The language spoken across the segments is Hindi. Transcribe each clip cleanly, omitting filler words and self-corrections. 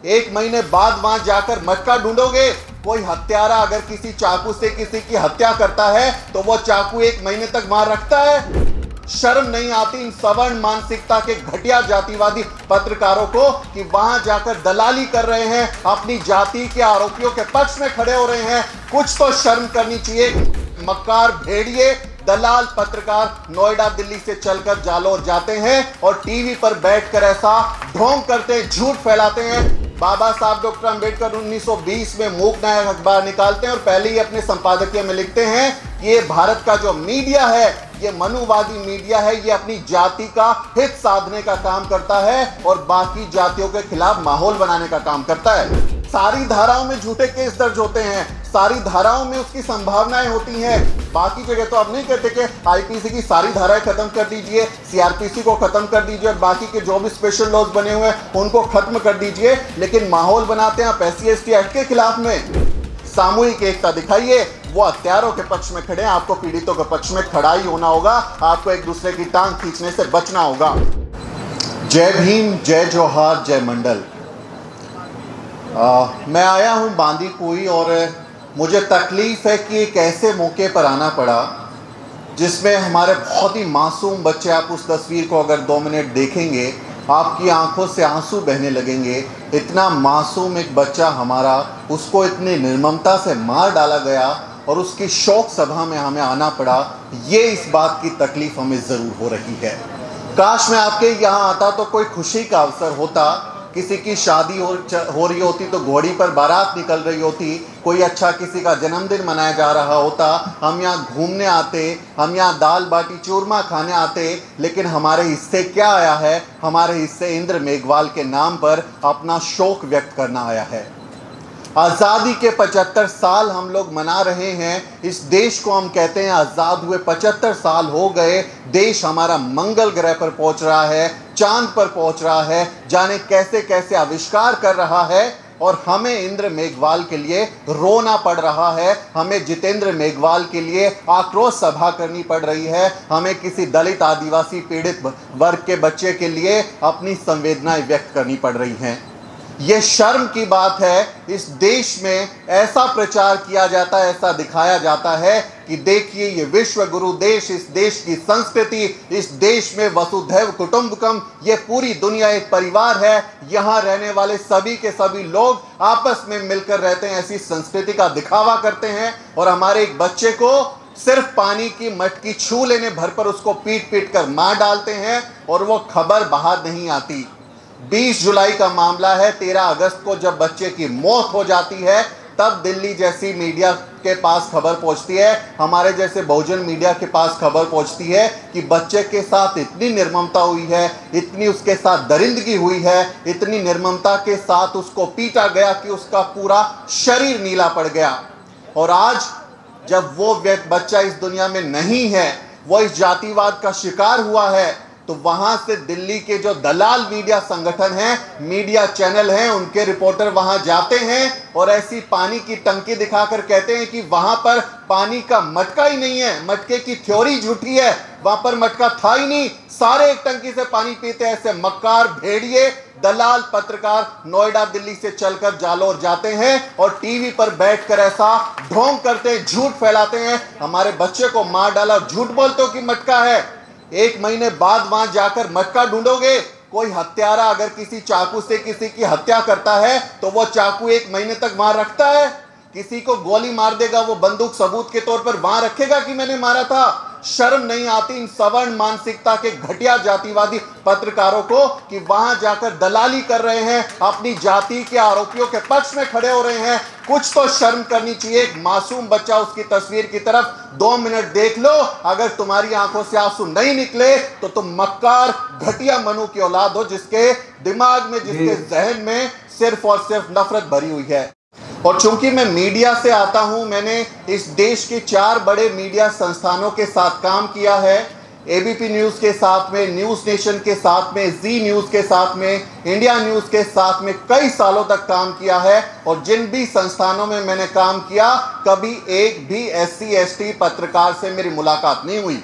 1 महीने बाद वहां जाकर मटका ढूंढोगे। कोई हत्यारा अगर किसी चाकू से किसी की हत्या करता है तो वो चाकू 1 महीने तक वहां रखता है। शर्म नहीं आती इन सवर्ण मानसिकता के घटिया जातिवादी पत्रकारों को कि वहां जाकर दलाली कर रहे हैं, अपनी जाति के आरोपियों के पक्ष में खड़े हो रहे हैं। कुछ तो शर्म करनी चाहिए। मक्कार भेड़िए दलाल पत्रकार नोएडा दिल्ली से चलकर जालोर जाते हैं और टीवी पर बैठकर ऐसा ढोंग करते हैं, झूठ फैलाते हैं। बाबा साहब डॉक्टर अंबेडकर 1920 में मूक नायक अखबार निकालते हैं और पहले ही अपने संपादकीय में लिखते हैं कि ये भारत का जो मीडिया है ये मनुवादी मीडिया है, ये अपनी जाति का हित साधने का काम करता है और बाकी जातियों के खिलाफ माहौल बनाने का काम करता है। सारी धाराओं में झूठे केस दर्ज होते हैं, सारी धाराओं में उसकी संभावनाएं होती हैं। बाकी जगह तो अब नहीं कहते कि आईपीसी की सारी धाराएं खत्म कर दीजिए, सीआरपीसी को खत्म कर दीजिए, बाकी के जो भी स्पेशल लॉज बने हुए हैं उनको खत्म कर दीजिए, लेकिन माहौल बनाते हैं आप SC/ST एक्ट के खिलाफ में। सामूहिक एकता दिखाइए, वो हत्यारों के पक्ष में खड़े हैं, आपको पीड़ितों के पक्ष में खड़ा ही होना होगा, आपको एक दूसरे की टांग खींचने से बचना होगा। जय भीम, जय जोहार, जय मंडल। मैं आया हूं बांदीकुई और मुझे तकलीफ है कि एक ऐसे मौके पर आना पड़ा जिसमें हमारे बहुत ही मासूम बच्चे, आप उस तस्वीर को अगर 2 मिनट देखेंगे आपकी आंखों से आंसू बहने लगेंगे। इतना मासूम एक बच्चा हमारा, उसको इतनी निर्ममता से मार डाला गया और उसकी शोक सभा में हमें आना पड़ा। ये इस बात की तकलीफ हमें ज़रूर हो रही है। काश मैं आपके यहाँ आता तो कोई खुशी का अवसर होता, किसी की शादी हो रही होती तो घोड़ी पर बारात निकल रही होती, कोई अच्छा किसी का जन्मदिन मनाया जा रहा होता, हम यहाँ घूमने आते, हम यहाँ दाल बाटी चूरमा खाने आते, लेकिन हमारे हिस्से क्या आया है? हमारे हिस्से इंद्र मेघवाल के नाम पर अपना शोक व्यक्त करना आया है। आज़ादी के 75 साल हम लोग मना रहे हैं। इस देश को हम कहते हैं आज़ाद हुए 75 साल हो गए। देश हमारा मंगल ग्रह पर पहुंच रहा है, चांद पर पहुंच रहा है, जाने कैसे कैसे आविष्कार कर रहा है और हमें इंद्र मेघवाल के लिए रोना पड़ रहा है। हमें जितेंद्र मेघवाल के लिए आक्रोश सभा करनी पड़ रही है। हमें किसी दलित आदिवासी पीड़ित वर्ग के बच्चे के लिए अपनी संवेदनाएं व्यक्त करनी पड़ रही हैं। ये शर्म की बात है, इस देश में ऐसा प्रचार किया जाता है, ऐसा दिखाया जाता है कि देखिए ये विश्व गुरु देश, इस देश की संस्कृति, इस देश में वसुधैव कुटुंबकम, ये पूरी दुनिया एक परिवार है, यहाँ रहने वाले सभी के सभी लोग आपस में मिलकर रहते हैं, ऐसी संस्कृति का दिखावा करते हैं और हमारे एक बच्चे को सिर्फ पानी की मटकी छू लेने भर पर उसको पीट पीट कर मार डालते हैं और वो खबर बाहर नहीं आती। 20 जुलाई का मामला है। 13 अगस्त को जब बच्चे की मौत हो जाती है तब दिल्ली जैसी मीडिया के पास खबर पहुंचती है, हमारे जैसे बहुजन मीडिया के पास खबर पहुंचती है कि बच्चे के साथ इतनी निर्ममता हुई है, इतनी उसके साथ दरिंदगी हुई है, इतनी निर्ममता के साथ उसको पीटा गया कि उसका पूरा शरीर नीला पड़ गया। और आज जब वो बच्चा इस दुनिया में नहीं है, वो इस जातिवाद का शिकार हुआ है, तो वहां से दिल्ली के जो दलाल मीडिया संगठन हैं, मीडिया चैनल हैं, उनके रिपोर्टर वहां जाते हैं और ऐसी पानी की टंकी दिखाकर कहते हैं कि वहां पर पानी का मटका ही नहीं है, मटके की थ्योरी झूठी है, वहां पर मटका था ही नहीं, सारे एक टंकी से पानी पीते हैं। ऐसे मक्कार भेड़िए दलाल पत्रकार नोएडा दिल्ली से चलकर जालोर जाते हैं और टीवी पर बैठकर ऐसा ढोंग करते हैं, झूठ फैलाते हैं, हमारे बच्चे को मार डाला, झूठ बोलते हो कि मटका है। 1 महीने बाद वहां जाकर मटका ढूंढोगे। कोई हत्यारा अगर किसी चाकू से किसी की हत्या करता है तो वो चाकू 1 महीने तक वहां रखता है। किसी को गोली मार देगा, वो बंदूक सबूत के तौर पर वहां रखेगा कि मैंने मारा था। शर्म नहीं आती इन सवर्ण मानसिकता के घटिया जातिवादी पत्रकारों को कि वहां जाकर दलाली कर रहे हैं, अपनी जाति के आरोपियों के पक्ष में खड़े हो रहे हैं। कुछ तो शर्म करनी चाहिए। एक मासूम बच्चा, उसकी तस्वीर की तरफ 2 मिनट देख लो, अगर तुम्हारी आंखों से आंसू नहीं निकले तो तुम मक्कार घटिया मनु की औलाद हो, जिसके दिमाग में, जिसके जहन में सिर्फ और सिर्फ नफरत भरी हुई है। और चूंकि मैं मीडिया से आता हूं, मैंने इस देश के 4 बड़े मीडिया संस्थानों के साथ काम किया है। एबीपी न्यूज़ के साथ में, न्यूज़ नेशन के साथ में, जी न्यूज़ के साथ में, इंडिया न्यूज़ के साथ में कई सालों तक काम किया है। और जिन भी संस्थानों में मैंने काम किया, कभी एक भी SC/ST पत्रकार से मेरी मुलाकात नहीं हुई।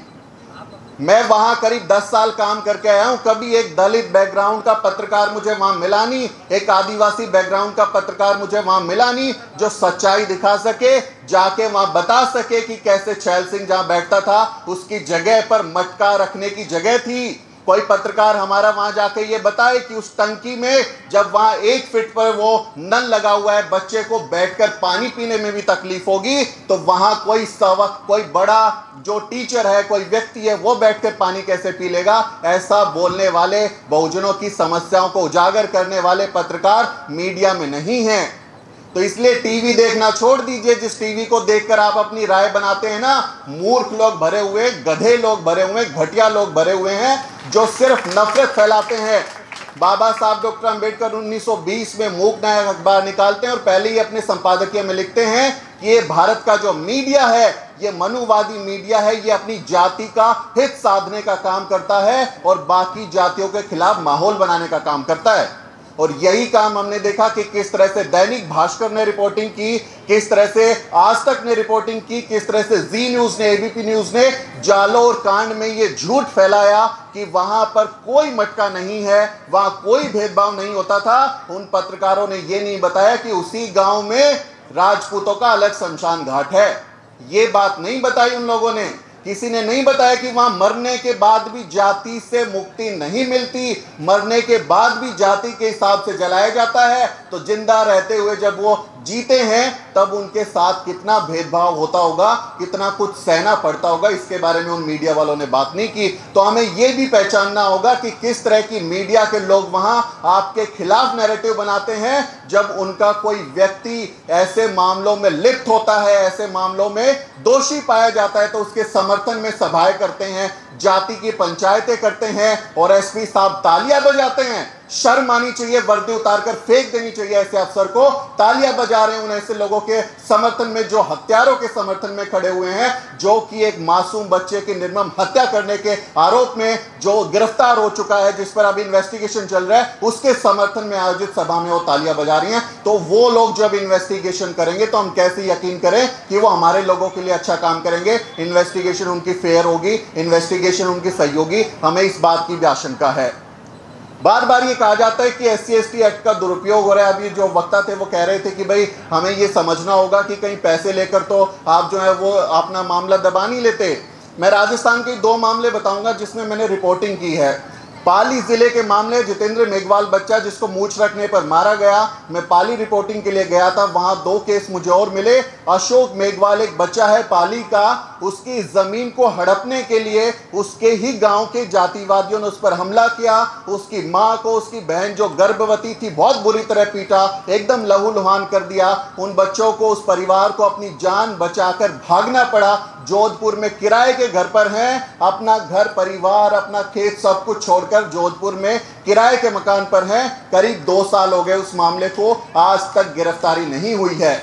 मैं वहां करीब 10 साल काम करके आया हूं, कभी एक दलित बैकग्राउंड का पत्रकार मुझे वहां मिला नहीं, एक आदिवासी बैकग्राउंड का पत्रकार मुझे वहां मिला नहीं जो सच्चाई दिखा सके, जाके वहां बता सके कि कैसे छैल सिंह जहां बैठता था उसकी जगह पर मटका रखने की जगह थी। कोई पत्रकार हमारा वहां जाके ये बताए कि उस टंकी में जब वहां 1 फीट पर वो नल लगा हुआ है, बच्चे को बैठकर पानी पीने में भी तकलीफ होगी, तो वहां कोई बड़ा जो टीचर है, कोई व्यक्ति है, वो बैठकर पानी कैसे पी लेगा? ऐसा बोलने वाले, बहुजनों की समस्याओं को उजागर करने वाले पत्रकार मीडिया में नहीं हैं। तो इसलिए टीवी देखना छोड़ दीजिए। जिस टीवी को देखकर आप अपनी राय बनाते हैं ना, मूर्ख लोग भरे हुए, गधे लोग भरे हुए, घटिया लोग भरे हुए हैं जो सिर्फ नफरत फैलाते हैं। बाबा साहब डॉक्टर अंबेडकर 1920 में मूक नायक अखबार निकालते हैं और पहले ही अपने संपादकीय में लिखते हैं कि ये भारत का जो मीडिया है, ये मनुवादी मीडिया है, ये अपनी जाति का हित साधने का काम करता है और बाकी जातियों के खिलाफ माहौल बनाने का काम करता है। और यही काम हमने देखा कि किस तरह से दैनिक भास्कर ने रिपोर्टिंग की, किस तरह से आज तक ने रिपोर्टिंग की, किस तरह से जी न्यूज ने, एबीपी न्यूज ने जालोर कांड में ये झूठ फैलाया कि वहां पर कोई मटका नहीं है, वहां कोई भेदभाव नहीं होता था। उन पत्रकारों ने ये नहीं बताया कि उसी गांव में राजपूतों का अलग शमशान घाट है। ये बात नहीं बताई उन लोगों ने। किसी ने नहीं बताया कि वहां मरने के बाद भी जाति से मुक्ति नहीं मिलती, मरने के बाद भी जाति के हिसाब से जलाया जाता है, तो जिंदा रहते हुए जब वो जीते हैं तब उनके साथ कितना भेदभाव होता होगा, कितना कुछ सहना पड़ता होगा, इसके बारे में उन मीडिया वालों ने बात नहीं की। तो हमें यह भी पहचानना होगा कि किस तरह की मीडिया के लोग वहां आपके खिलाफ नैरेटिव बनाते हैं। जब उनका कोई व्यक्ति ऐसे मामलों में लिप्त होता है, ऐसे मामलों में दोषी पाया जाता है, तो उसके समर्थन में सभाएं करते हैं, जाति की पंचायतें करते हैं और एसपी साहब तालियां बजाते हैं। शर्म आनी चाहिए, वर्दी उतारकर फेंक देनी चाहिए ऐसे अफसर को। तालियां बजा रहे हैं उन ऐसे लोगों के समर्थन में जो हत्यारों के समर्थन में खड़े हुए हैं, जो कि एक मासूम बच्चे की निर्मम हत्या करने के आरोप में जो गिरफ्तार हो चुका है, जिस पर अभी इन्वेस्टिगेशन चल रहा है, उसके समर्थन में आयोजित सभा में वो तालियां बजा रही हैं। तो वो लोग जब इन्वेस्टिगेशन करेंगे तो हम कैसे यकीन करें कि वो हमारे लोगों के लिए अच्छा काम करेंगे? इन्वेस्टिगेशन उनकी फेयर होगी, इन्वेस्टिगेशन उनकी सही होगी, हमें इस बात की भी आशंका है। बार बार ये कहा जाता है कि SC/ST एक्ट का दुरुपयोग हो रहा है। अभी जो वक्ता थे वो कह रहे थे कि भाई हमें ये समझना होगा कि कहीं पैसे लेकर तो आप जो है वो अपना मामला दबा नहीं लेते। मैं राजस्थान के 2 मामले बताऊंगा जिसमें मैंने रिपोर्टिंग की है। पाली जिले के मामले, जितेंद्र मेघवाल बच्चा जिसको मूंछ रखने पर मारा गया, मैं पाली रिपोर्टिंग के लिए गया था, वहां 2 केस मुझे और मिले। अशोक मेघवाल एक बच्चा है पाली का, उसकी जमीन को हड़पने के लिए उसके ही गांव के जातिवादियों ने उस पर हमला किया। उसकी मां को, उसकी बहन जो गर्भवती थी, बहुत बुरी तरह पीटा, एकदम लहूलुहान कर दिया। उन बच्चों को, उस परिवार को अपनी जान बचाकर भागना पड़ा। जोधपुर में किराए के घर पर हैं, अपना घर परिवार, अपना खेत सब कुछ छोड़कर जोधपुर में किराए के मकान पर हैं। करीब 2 साल हो गए उस मामले को, आज तक गिरफ्तारी नहीं हुई है,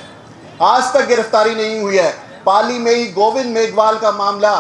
आज तक गिरफ्तारी नहीं हुई है। पाली में ही गोविंद मेघवाल का मामला,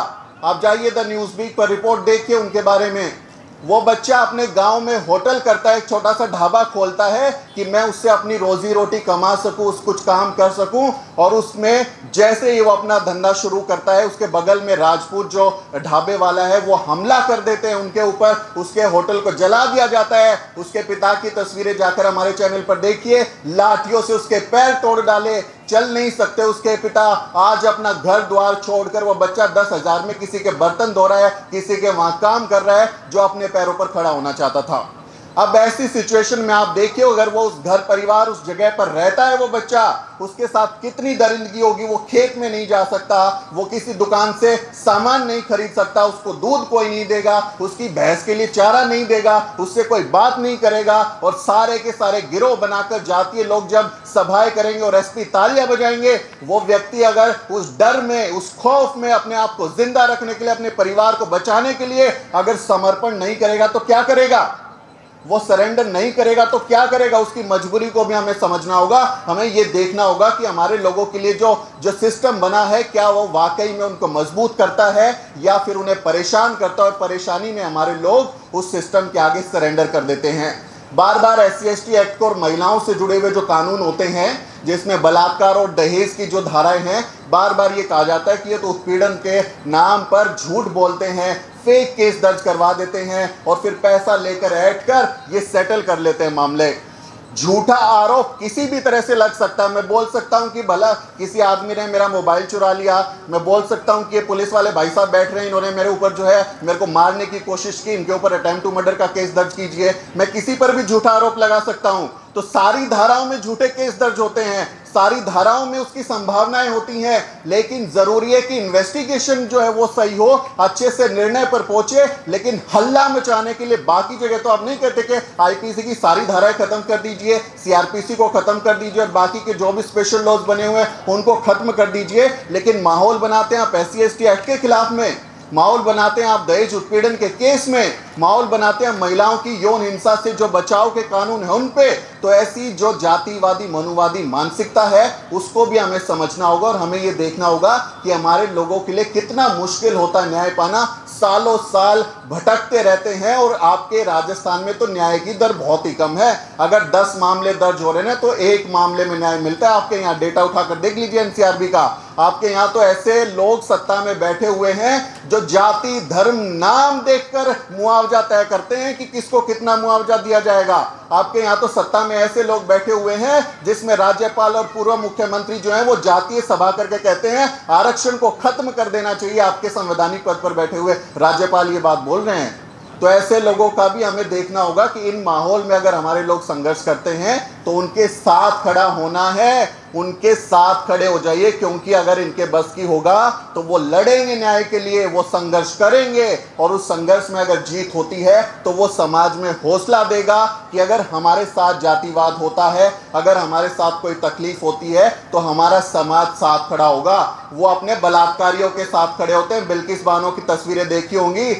आप जाइए द न्यूज़ वीक पर रिपोर्ट देखिए उनके बारे में। वो बच्चा अपने गांव में होटल करता है, एक छोटा सा ढाबा खोलता है कि मैं उससे अपनी रोजी रोटी कमा सकूं, उस कुछ काम कर सकूं। और उसमें जैसे ही वो अपना धंधा शुरू करता है, उसके बगल में राजपूत जो ढाबे वाला है वो हमला कर देते हैं उनके ऊपर, उसके होटल को जला दिया जाता है। उसके पिता की तस्वीरें जाकर हमारे चैनल पर देखिए, लाठियों से उसके पैर तोड़ डाले, चल नहीं सकते उसके पिता। आज अपना घर द्वार छोड़कर वो बच्चा 10,000 में किसी के बर्तन धो रहा है, किसी के वहां काम कर रहा है, जो अपने पैरों पर खड़ा होना चाहता था। अब ऐसी सिचुएशन में आप देखिए, अगर वो उस घर परिवार, उस जगह पर रहता है वो बच्चा, उसके साथ कितनी दरिंदगी होगी। वो खेत में नहीं जा सकता, वो किसी दुकान से सामान नहीं खरीद सकता, उसको दूध कोई नहीं देगा, उसकी भैंस के लिए चारा नहीं देगा, उससे कोई बात नहीं करेगा। और सारे के सारे गिरोह बनाकर जातीय लोग जब सभाएं करेंगे और एसपी तालियां बजाएंगे, वो व्यक्ति अगर उस डर में, उस खौफ में अपने आप को जिंदा रखने के लिए, अपने परिवार को बचाने के लिए अगर समर्पण नहीं करेगा तो क्या करेगा? वो सरेंडर नहीं करेगा तो क्या करेगा? उसकी मजबूरी को भी हमें समझना होगा। हमें ये देखना होगा कि हमारे लोगों के लिए जो सिस्टम बना है, क्या वो वाकई में उनको मजबूत करता है या फिर उन्हें परेशान करता है, और परेशानी में हमारे लोग उस सिस्टम के आगे सरेंडर कर देते हैं। बार बार SC/ST एक्ट को और महिलाओं से जुड़े हुए जो कानून होते हैं, जिसमें बलात्कार और दहेज की जो धाराएं हैं, बार बार ये कहा जाता है कि ये तो उत्पीड़न के नाम पर झूठ बोलते हैं, फेक केस दर्ज करवा देते हैं और फिर पैसा लेकर ऐड कर ये सेटल कर लेते हैं मामले। झूठा आरोप किसी भी तरह से लग सकता है। मैं बोल सकता हूं कि भला किसी आदमी ने मेरा मोबाइल चुरा लिया, मैं बोल सकता हूं कि ये पुलिस वाले भाई साहब बैठ रहे हैं, इन्होंने मेरे ऊपर जो है मेरे को मारने की कोशिश की, इनके ऊपर अटेम्प्ट टू मर्डर का केस दर्ज कीजिए। मैं किसी पर भी झूठा आरोप लगा सकता हूं। तो सारी धाराओं में झूठे केस दर्ज होते हैं, सारी धाराओं में उसकी संभावनाएं होती हैं, लेकिन जरूरी है कि इन्वेस्टिगेशन जो है वो सही हो, अच्छे से निर्णय पर पहुंचे। लेकिन हल्ला मचाने के लिए बाकी जगह तो आप नहीं कहते कि आईपीसी की सारी धाराएं खत्म कर दीजिए, सीआरपीसी को खत्म कर दीजिए और बाकी के जो भी स्पेशल लॉज बने हुए हैं उनको खत्म कर दीजिए, लेकिन माहौल बनाते हैं आप SC/ST एक्ट के खिलाफ में, माहौल बनाते हैं आप दहेज उत्पीड़न के केस में, माहौल बनाते हैं महिलाओं की यौन हिंसा से जो बचाव के कानून है उन पे। तो ऐसी जो जातिवादी मनुवादी मानसिकता है उसको भी हमें समझना होगा और हमें ये देखना होगा कि हमारे लोगों के लिए कितना मुश्किल होता है न्याय पाना। सालों साल भटकते रहते हैं और आपके राजस्थान में तो न्याय की दर बहुत ही कम है। अगर 10 मामले दर्ज हो रहे हैं तो 1 मामले में न्याय मिलता है। आपके यहाँ डेटा उठाकर देख लीजिए NCRB का। आपके यहाँ तो ऐसे लोग सत्ता में बैठे हुए हैं जो जाति धर्म नाम देखकर मुआवजा तय करते हैं कि किसको कितना मुआवजा दिया जाएगा। आपके यहाँ तो सत्ता में ऐसे लोग बैठे हुए हैं जिसमें राज्यपाल और पूर्व मुख्यमंत्री जो हैं वो जातीय सभा करके कहते हैं आरक्षण को खत्म कर देना चाहिए। आपके संवैधानिक पद पर बैठे हुए राज्यपाल ये बात बोल रहे हैं। तो ऐसे लोगों का भी हमें देखना होगा कि इन माहौल में अगर हमारे लोग संघर्ष करते हैं तो उनके साथ खड़ा होना है, उनके साथ खड़े हो जाइए, क्योंकि अगर इनके बस की होगा तो वो लड़ेंगे न्याय के लिए, वो संघर्ष करेंगे और उस संघर्ष में अगर जीत होती है तो वो समाज में हौसला देगा कि अगर हमारे साथ जातिवाद होता है, अगर हमारे साथ कोई तकलीफ होती है तो हमारा समाज साथ खड़ा होगा। वो अपने बलात्कारियों के साथ खड़े होते हैं। बिल्किस बानो की तस्वीरें देखी होंगी,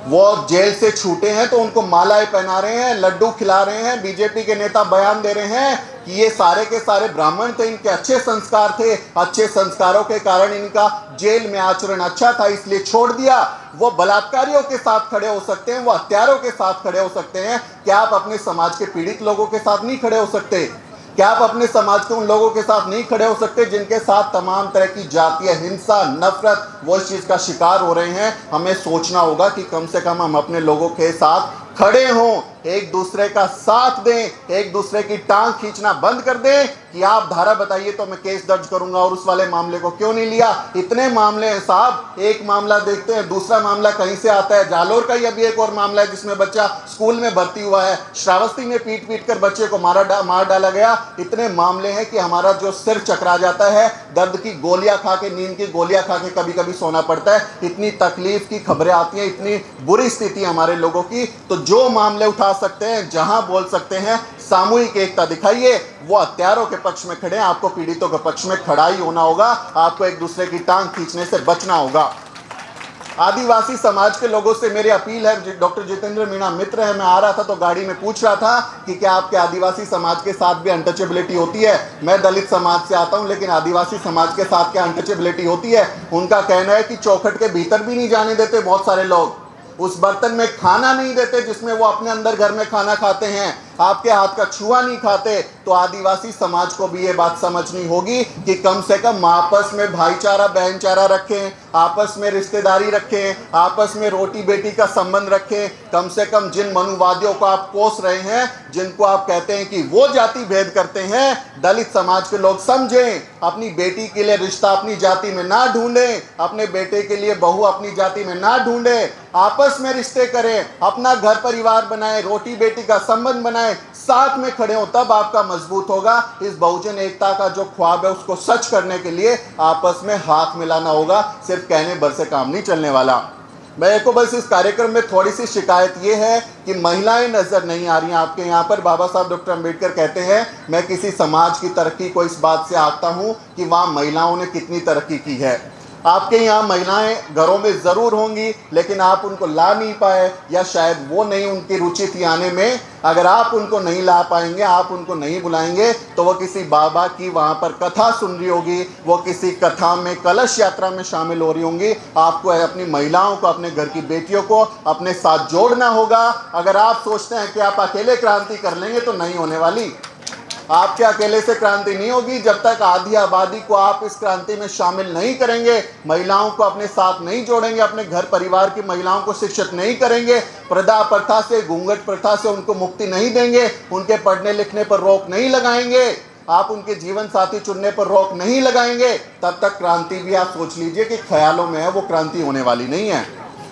वो जेल से छूटे हैं तो उनको मालाएं पहना रहे हैं, लड्डू खिला रहे हैं। बीजेपी के नेता बयान दे रहे हैं कि ये सारे के सारे ब्राह्मण थे, इनके अच्छे संस्कार थे, अच्छे संस्कारों के कारण इनका जेल में आचरण अच्छा था इसलिए छोड़ दिया। वो बलात्कारियों के साथ खड़े हो सकते हैं, वो हत्यारों के साथ खड़े हो सकते हैं। क्या आप अपने समाज के पीड़ित लोगों के साथ नहीं खड़े हो सकते? क्या आप अपने समाज के उन लोगों के साथ नहीं खड़े हो सकते जिनके साथ तमाम तरह की जातीय हिंसा नफरत वो इस चीज़ का शिकार हो रहे हैं? हमें सोचना होगा कि कम से कम हम अपने लोगों के साथ खड़े हों, एक दूसरे का साथ दें, एक दूसरे की टांग खींचना बंद कर दें कि आप धारा बताइए तो मैं केस दर्ज करूंगा और उस वाले मामले को क्यों नहीं लिया। इतने मामले हैं साहब, एक मामला देखते हैं दूसरा मामला कहीं से आता है। जालोर का ही अभी एक और मामला है जिसमें बच्चा स्कूल में भर्ती हुआ है, श्रावस्ती में पीट पीट कर बच्चे को मार डाला गया। इतने मामले हैं कि हमारा जो सिर चकरा जाता है, दर्द की गोलियां खा के, नींद की गोलियां खा के कभी कभी सोना पड़ता है। इतनी तकलीफ की खबरें आती हैं, इतनी बुरी स्थिति हमारे लोगों की। तो जो मामले उठा सकते हैं, जहां बोल सकते हैं, सामूहिक एकता दिखाइए। वो हत्यारों के पक्ष में खड़े हैं, आपको पीड़ितों के पक्ष में खड़ा ही होना होगा। आपको एक दूसरे की टांग खींचने से बचना होगा। आदिवासी समाज के लोगों से मेरी अपील है, डॉक्टर जितेंद्र मीणा मित्र है, मैं आ रहा था तो गाड़ी में पूछ रहा था कि क्या आपके आदिवासी समाज के साथ भी अनटचेबिलिटी होती है। मैं दलित समाज से आता हूं, लेकिन आदिवासी समाज के साथ क्या अनटचेबिलिटी होती है? उनका कहना है कि चौखट के भीतर भी नहीं जाने देते बहुत सारे लोग, उस बर्तन में खाना नहीं देते जिसमें वो अपने अंदर घर में खाना खाते हैं, आपके हाथ का छुआ नहीं खाते। तो आदिवासी समाज को भी ये बात समझनी होगी कि कम से कम आपस में भाईचारा बहनचारा रखें, आपस में रिश्तेदारी रखें, आपस में रोटी बेटी का संबंध रखें। कम से कम जिन मनुवादियों को आप कोस रहे हैं, जिनको आप कहते हैं कि वो जाति भेद करते हैं, दलित समाज के लोग समझें, अपनी बेटी के लिए रिश्ता अपनी जाति में ना ढूंढें, अपने बेटे के लिए बहू अपनी जाति में ना ढूंढें, आपस में रिश्ते करें, अपना घर परिवार बनाएं, रोटी बेटी का संबंध बनाएं, साथ में खड़े हो, तब आपका मजबूत होगा। इस बहुजन एकता का जो ख्वाब है उसको सच करने के लिए आपस में हाथ मिलाना होगा, सिर्फ कहने भर से काम नहीं चलने वाला। मेरे को बस इस कार्यक्रम में थोड़ी सी शिकायत ये है कि महिलाएं नजर नहीं आ रही हैं आपके यहाँ पर। बाबा साहब डॉक्टर अंबेडकर कहते हैं, मैं किसी समाज की तरक्की को इस बात से आंकता हूँ कि वहाँ महिलाओं ने कितनी तरक्की की है। आपके यहाँ महिलाएं घरों में ज़रूर होंगी, लेकिन आप उनको ला नहीं पाए, या शायद वो नहीं, उनकी रुचि थी आने में। अगर आप उनको नहीं ला पाएंगे, आप उनको नहीं बुलाएंगे, तो वो किसी बाबा की वहाँ पर कथा सुन रही होगी, वो किसी कथा में कलश यात्रा में शामिल हो रही होंगी। आपको अपनी महिलाओं को, अपने घर की बेटियों को अपने साथ जोड़ना होगा। अगर आप सोचते हैं कि आप अकेले क्रांति कर लेंगे तो नहीं होने वाली। आपके अकेले से क्रांति नहीं होगी जब तक आधी आबादी को आप इस क्रांति में शामिल नहीं करेंगे, महिलाओं को अपने साथ नहीं जोड़ेंगे, अपने घर परिवार की महिलाओं को शिक्षित नहीं करेंगे, प्रथा प्रथा से, घूंघट प्रथा से उनको मुक्ति नहीं देंगे, उनके पढ़ने लिखने पर रोक नहीं लगाएंगे, आप उनके जीवन साथी चुनने पर रोक नहीं लगाएंगे, तब तक क्रांति भी आप सोच लीजिए कि ख्यालों में है, वो क्रांति होने वाली नहीं है।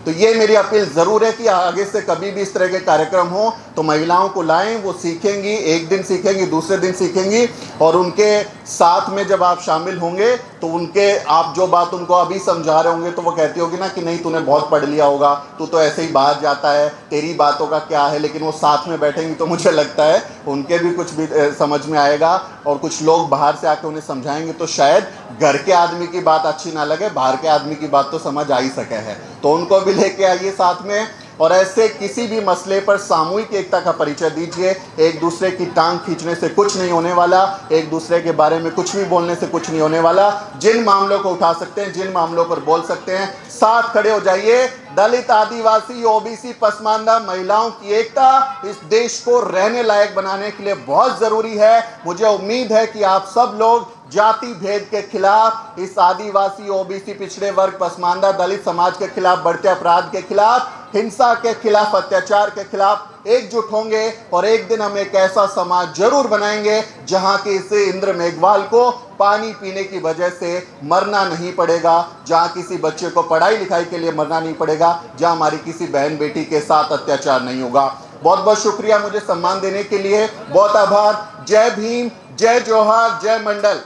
तो ये मेरी अपील ज़रूर है कि आगे से कभी भी इस तरह के कार्यक्रम हो तो महिलाओं को लाएं, वो सीखेंगी, एक दिन सीखेंगी, दूसरे दिन सीखेंगी, और उनके साथ में जब आप शामिल होंगे तो उनके आप जो बात उनको अभी समझा रहे होंगे तो वो कहती होगी ना कि नहीं तूने बहुत पढ़ लिया होगा, तू तो ऐसे ही बाहर जाता है, तेरी बातों का क्या है, लेकिन वो साथ में बैठेंगी तो मुझे लगता है उनके भी कुछ भी समझ में आएगा, और कुछ लोग बाहर से आके उन्हें समझाएंगे तो शायद घर के आदमी की बात अच्छी ना लगे, बाहर के आदमी की बात तो समझ आ ही सके है, तो उनको भी लेके आइए साथ में। और ऐसे किसी भी मसले पर सामूहिक एकता का परिचय दीजिए। एक दूसरे की टांग खींचने से कुछ नहीं होने वाला, एक दूसरे के बारे में कुछ भी बोलने से कुछ नहीं होने वाला। जिन मामलों को उठा सकते हैं, जिन मामलों पर बोल सकते हैं, साथ खड़े हो जाइए। दलित, आदिवासी, ओबीसी, पसमानदा महिलाओं की एकता इस देश को रहने लायक बनाने के लिए बहुत ज़रूरी है। मुझे उम्मीद है कि आप सब लोग जाति भेद के खिलाफ, इस आदिवासी, ओबीसी, पिछड़े वर्ग, पसमानदा, दलित समाज के खिलाफ, बढ़ते अपराध के खिलाफ, हिंसा के खिलाफ, अत्याचार के खिलाफ एकजुट होंगे, और एक दिन हम एक ऐसा समाज जरूर बनाएंगे जहां कि इस इंद्र मेघवाल को पानी पीने की वजह से मरना नहीं पड़ेगा, जहां किसी बच्चे को पढ़ाई लिखाई के लिए मरना नहीं पड़ेगा, जहां हमारी किसी बहन बेटी के साथ अत्याचार नहीं होगा। बहुत बहुत शुक्रिया मुझे सम्मान देने के लिए, बहुत आभार। जय भीम, जय जोहार, जय मंडल।